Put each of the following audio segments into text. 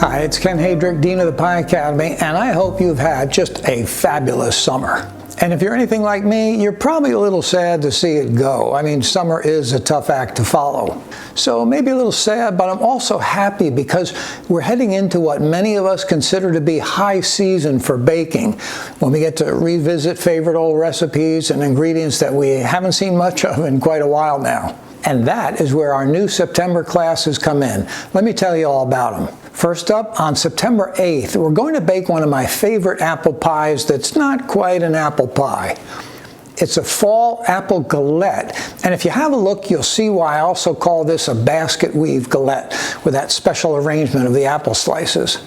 Hi, it's Ken Haedrich, Dean of the Pie Academy, and I hope you've had just a fabulous summer. And if you're anything like me, you're probably a little sad to see it go. I mean, summer is a tough act to follow. So maybe a little sad, but I'm also happy because we're heading into what many of us consider to be high season for baking, when we get to revisit favorite old recipes and ingredients that we haven't seen much of in quite a while now. And that is where our new September classes come in. Let me tell you all about them. First up, on September 8th, we're going to bake one of my favorite apple pies that's not quite an apple pie. It's a fall apple galette, and if you have a look, you'll see why I also call this a basket weave galette, with that special arrangement of the apple slices.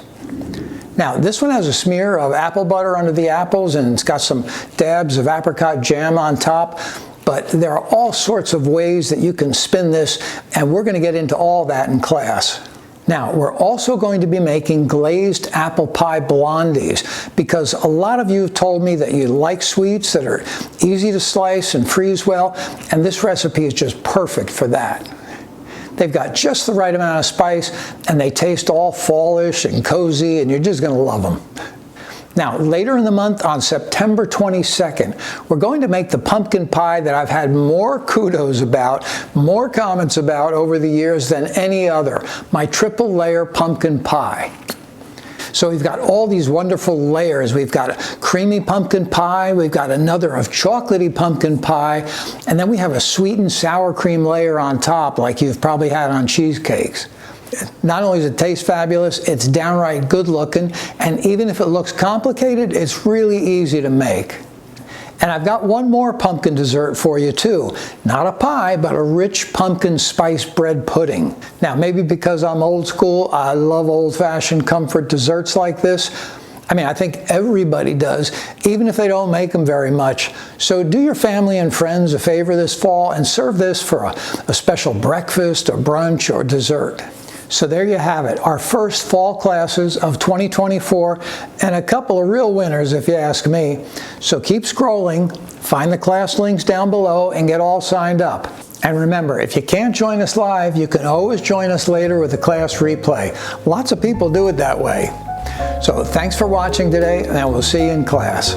Now, this one has a smear of apple butter under the apples, and it's got some dabs of apricot jam on top. But there are all sorts of ways that you can spin this, and we're going to get into all that in class. Now, we're also going to be making glazed apple pie blondies, because a lot of you have told me that you like sweets that are easy to slice and freeze well, and this recipe is just perfect for that. They've got just the right amount of spice, and they taste all fallish and cozy, and you're just going to love them. Now, later in the month, on September 22nd, we're going to make the pumpkin pie that I've had more kudos about, more comments about over the years than any other, my triple layer pumpkin pie. So we've got all these wonderful layers. We've got a creamy pumpkin pie, we've got another of chocolatey pumpkin pie, and then we have a sweetened sour cream layer on top, like you've probably had on cheesecakes. Not only does it taste fabulous, it's downright good looking, and even if it looks complicated, it's really easy to make. And I've got one more pumpkin dessert for you too. Not a pie, but a rich pumpkin spice bread pudding. Now, maybe because I'm old school, I love old-fashioned comfort desserts like this. I mean, I think everybody does, even if they don't make them very much. So do your family and friends a favor this fall and serve this for a special breakfast or brunch or dessert. So there you have it, our first fall classes of 2024, and a couple of real winners if you ask me. So keep scrolling, find the class links down below, and get all signed up. And remember, if you can't join us live, you can always join us later with a class replay. Lots of people do it that way. So thanks for watching today, and we'll see you in class.